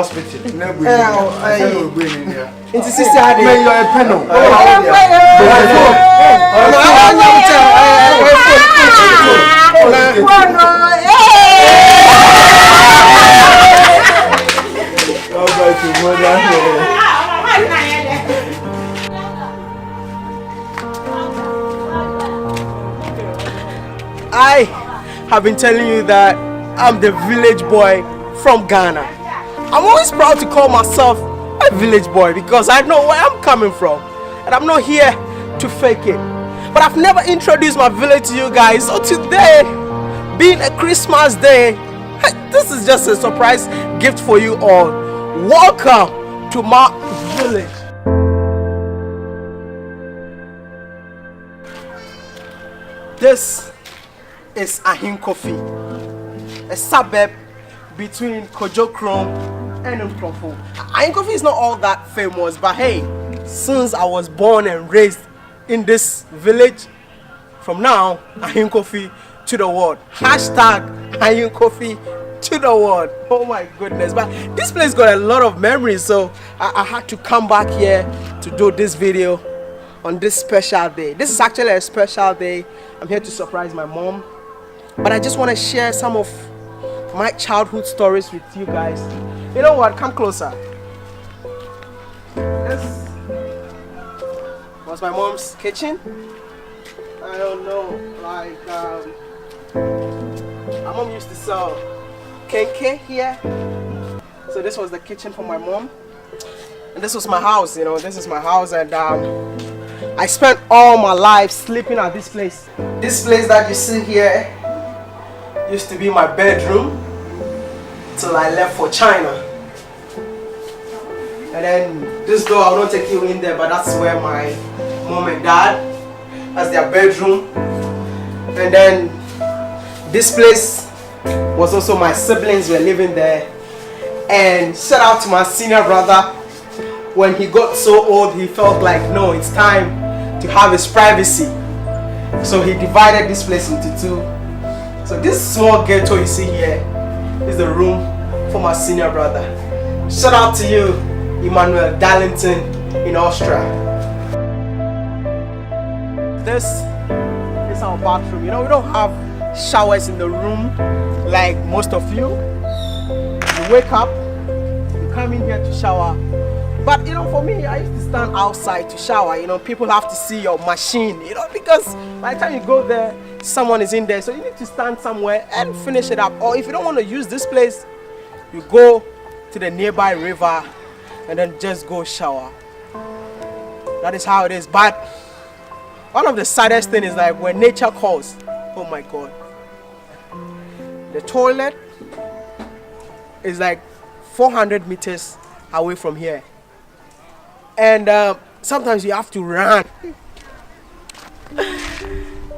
Hospital. Into sister Ade. May you a panel. I have been telling you that I'm the village boy from Ghana. I'm always proud to call myself a village boy because I know where I'm coming from and I'm not here to fake it. But I've never introduced my village to you guys. So today, being a Christmas day, this is just a surprise gift for you all. Welcome to my village. This is Ahinkofi, a suburb between Kojokrom and Nkrofo. Ahinkofi is not all that famous, but hey, since I was born and raised in this village, from now, Ahinkofi to the world. Hashtag Ahinkofi to the world. Oh my goodness. But this place got a lot of memories, so I had to come back here to do this video on this special day. This is actually a special day. I'm here to surprise my mom. But I just want to share some of my childhood stories with you guys. You know what? Come closer. This was my mom's kitchen. I don't know, like my mom used to sell kenke here. So this was the kitchen for my mom. And this was my house, you know, this is my house, and I spent all my life sleeping at this place. This place that you see here used to be my bedroom till I left for China. And then this door, I will not take you in there, but that's where my mom and dad, that's their bedroom. And then this place was also my siblings were living there. And shout out to my senior brother. When he got so old, he felt like, no, it's time to have his privacy. So he divided this place into two. So this small ghetto you see here is the room for my senior brother. Shout out to you, Emmanuel Darlington in Austria. This is our bathroom. You know, we don't have showers in the room like most of you. You wake up, you come in here to shower. But you know, for me, I used to stand outside to shower. You know, people have to see your machine, you know, because by the time you go there, someone is in there. So you need to stand somewhere and finish it up. Or if you don't want to use this place, you go to the nearby river and then just go shower. That is how it is. But one of the saddest things is like when nature calls, oh my God. The toilet is like 400 meters away from here. And sometimes you have to run.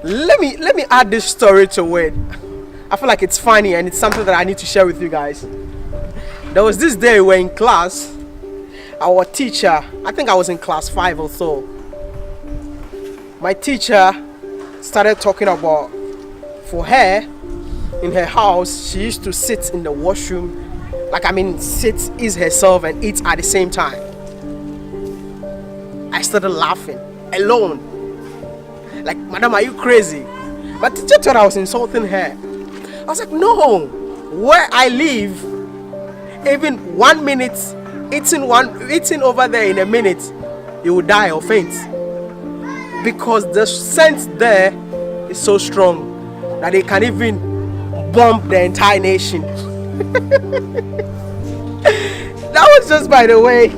Let me add this story to it. I feel like it's funny and it's something that I need to share with you guys. There was this day we were in class. Our teacher, I think I was in class 5 or so. My teacher started talking about, for her, in her house, she used to sit in the washroom. Sit, eat herself and eat at the same time. I started laughing, alone. Like, madam, are you crazy? My teacher thought I was insulting her. I was like, no, where I live, even 1 minute, eating over there in a minute, you will die or faint. Because the scent there is so strong that it can even bomb the entire nation. That was just by the way.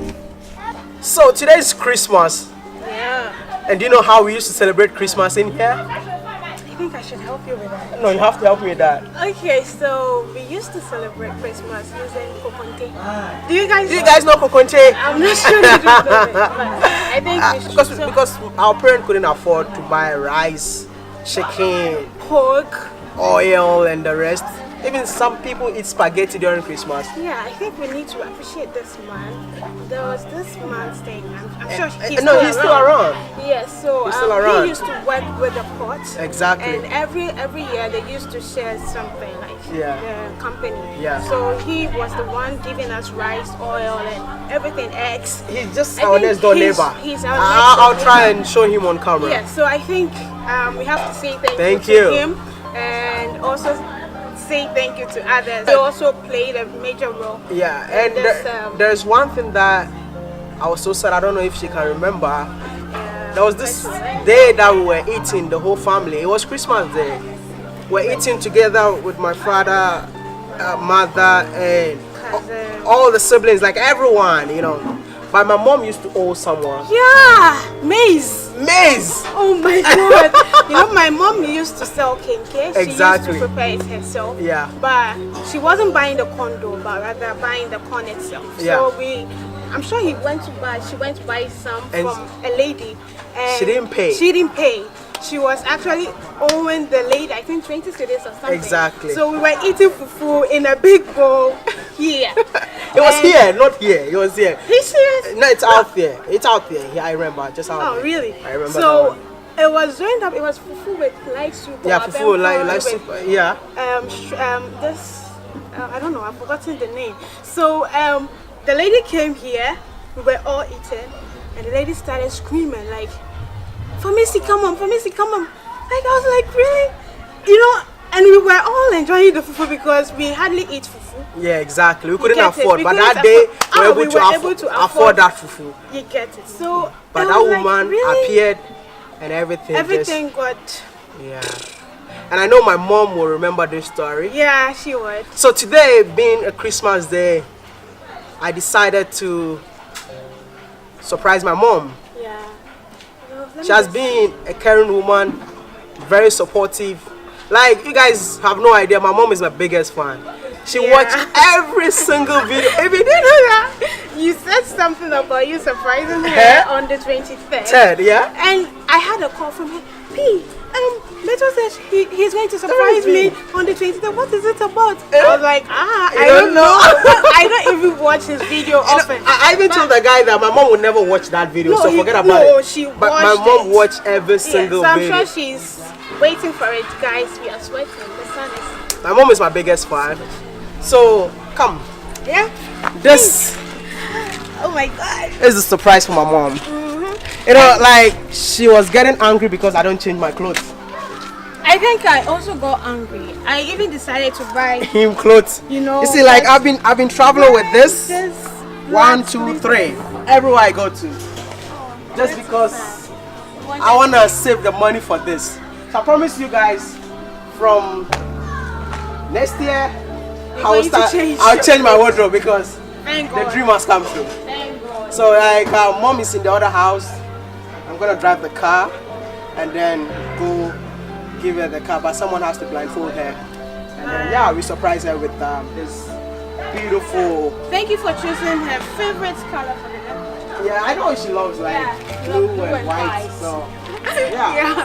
So today is Christmas. Yeah. And do you know how we used to celebrate Christmas in here? I think I should help you with that. No, you have to help me with that. Okay, so we used to celebrate Christmas using kokonte. Do you guys know kokonte? I'm not sure you do know it, but I think we should. Because our parents couldn't afford to buy rice, chicken, pork, oil and the rest. even some people eat spaghetti during Christmas. Yeah, I think we need to appreciate this man. There was this man's thing. I'm sure he's still around. Yes, so he's still around. he used to work with the pot. Exactly. And every year they used to share something like the company. Yeah. So he was the one giving us rice, oil, and everything, eggs. He's just our next door neighbor. He's our I'll try and show him on camera. Yeah, so I think we have to say thank you to him and also say thank you to others. They also played a major role. Yeah, and there's one thing that I was so sad, I don't know if she can remember. There was this day that we were eating, the whole family. It was Christmas Day. We're eating together with my father, mother, and all the siblings, like everyone, you know. But my mom used to owe someone. Yeah, maize. Oh my God. You know, my mom used to sell kenke. Exactly. She used to prepare it herself. Yeah. But she wasn't buying the corn dough, but rather buying the corn itself. Yeah. So I'm sure she went to buy some from a lady. And she didn't pay. She was actually owing the lady, I think 20 cedis or something. Exactly. So we were eating fufu in a big bowl here. It was here, not here. It was here. Are you serious? No, it's out there. It's out there. Yeah, I remember. Just out there. Oh, really? I remember. So it was joined up. It was fufu with light soup. Yeah, fufu with light soup. Yeah. I don't know. I've forgotten the name. So the lady came here. We were all eating, and the lady started screaming like, "Famisi, come on! Famisi, come on!" Like I was like, really, you know. And we were all enjoying the fufu because we hardly eat fufu. Yeah, exactly. We couldn't afford, but that day we were able to afford that fufu. You get it. So, but that woman appeared, and everything got. Yeah. And I know my mom will remember this story. Yeah, she would. So today, being a Christmas day, I decided to surprise my mom. Yeah. She has been a caring woman, very supportive. Like, you guys have no idea, my mom is my biggest fan. She watched every single video. If you didn't know that, you said something about you surprising her on the 23rd. Yeah. And I had a call from her. P, Beto says he's going to surprise me on the 23rd. What is it about? I was like, I don't know. I don't even watch his video often. I even told the guy that my mom would never watch that video, so forget about it. She watched but my mom watched every single video. So I'm sure she's waiting for it, guys. We are sweating. The sun is. My mom is my biggest fan. So come. Yeah. This. Oh my God. This is a surprise for my mom. You know, like she was getting angry because I don't change my clothes. I think I also got angry. I even decided to buy him clothes. You know. You see, like I've been traveling with this 1, 2, 3 everywhere I go to. Just because I wanna save the money for this. So I promise you guys, from next year, I'll change my wardrobe because the dream has come true. Thank God. So like mom is in the other house. I'm gonna drive the car and then go give her the car, but someone has to blindfold her. And then yeah, we surprise her with this beautiful. Thank you for choosing her favorite color for the day. Yeah, I know she loves like blue and white. So yeah.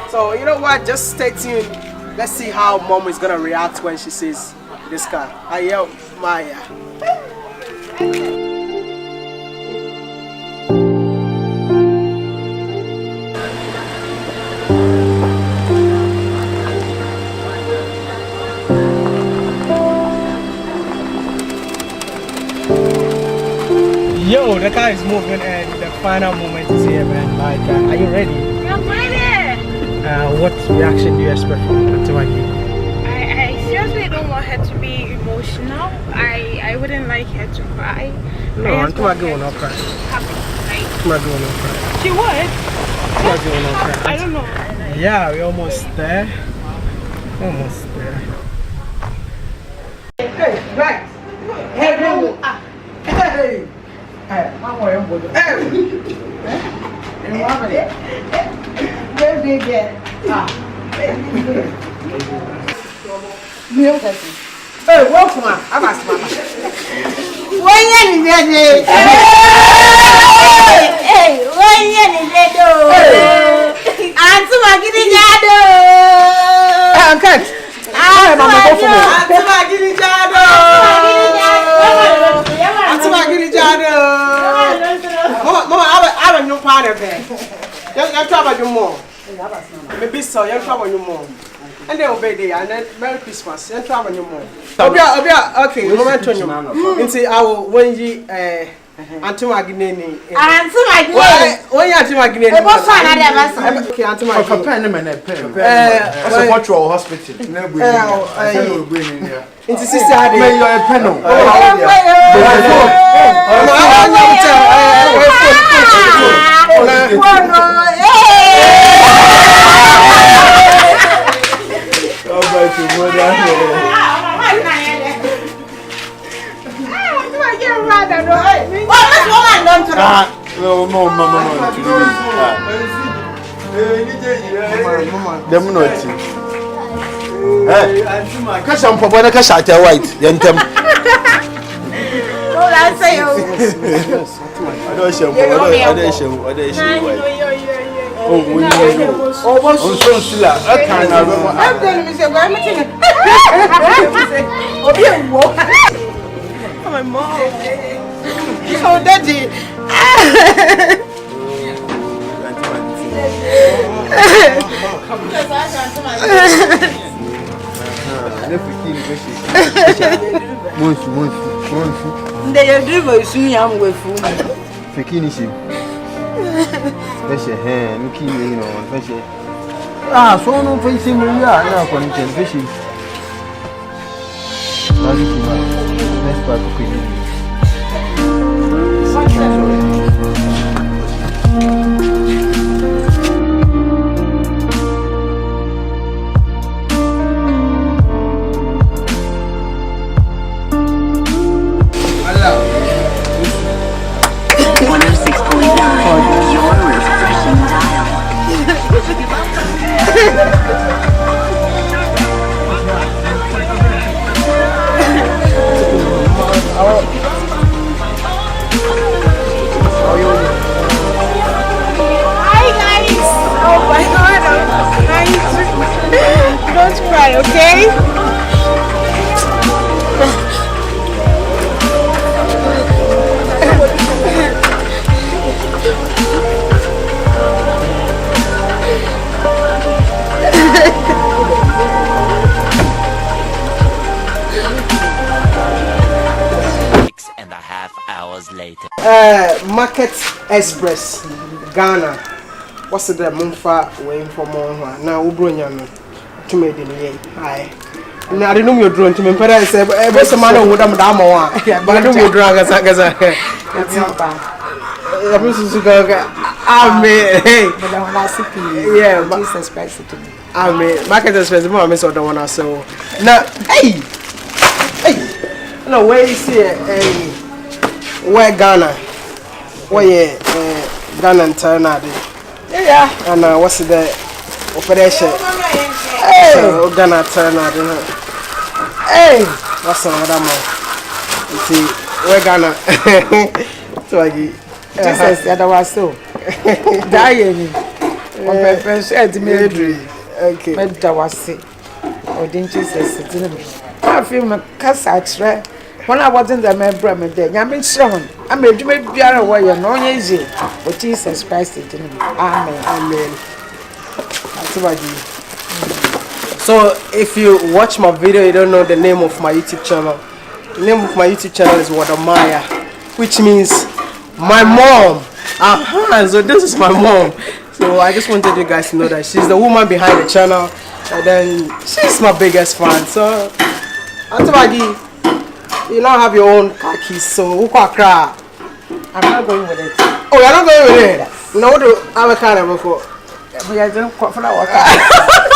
So you know what? Just stay tuned. Let's see how mom is gonna react when she sees this car. Ayo, Maya. Yo, the car is moving and the final moment is here, man. Like, are you ready? I'm ready. What reaction do you expect from Time.We? I seriously don't want her to be emotional. I wouldn't like her to cry. No, Time.We will not cry. Time.We will not cry. She would. Time.We will not cry. I don't know. Yeah, we're almost there. Almost there. Hey, right. Hey, hey. Hey, I'm wearing both. Hey. And what happened? Where did they get? Hey, walk man. I'm a smart. When you need it. Hey, when you need it. I'm so getting it. I'm cut. Why am I for me? Mama, I have no part of it. You trouble you more. Maybe so, you trouble you more. And then obey day and then Merry Christmas. You trouble you more. Okay, moment to you. Into our when you Auntie Magnani. Auntie Magnani. When you Auntie Magnani. Okay, Auntie Magnani. Pen and a pen. As a cultural hospital. Into sister, I may you a pen. No, mama. Them not. Catch some for one catch at white. Yentem. Oh, that's say you. I don't show. Oh, we know. Oh, so still. I can't. I'm telling you, I'm my mom. Oh, daddy. They are driven soon. I'm with food. Finish him. Special hand, looking, you know, special. Ah, so no facing me, yeah, content fishing. Next part of Don't cry, okay? Later. Market Express, Ghana. What's the Mumfa way for more? Now, Ubrunyano to me, hi. Now, I don't know your drone to me, but I said, every man would have done more. But I don't know drug as I guess. Yeah, Jesus Christ. I mean, Market Express, the moment I don't want to so. Now, hey, no, where is here? Where Ghana? Where Ghana and China? Yeah. And what's the operation? Hey, Ghana China. Hey, what's another man? You see, where Ghana? So I Jesus, that was so. Dying. On purpose, okay. But that was it. Or didn't Jesus? I feel my cassette. When I wasn't the member of the day, I'm strong. I'm a dream away and no easy. But Jesus Christ, amen. So, if you watch my video, you don't know the name of my YouTube channel. The name of my YouTube channel is Wadamaya, which means my mom. So this is my mom. So I just wanted you guys to know that she's the woman behind the channel, and then she's my biggest fan. So, Auntie, you now have your own car keys, so who can cry? I'm not going with it. Oh, you're not going with it? Yes. No, do I have a car before? We are doing for our car.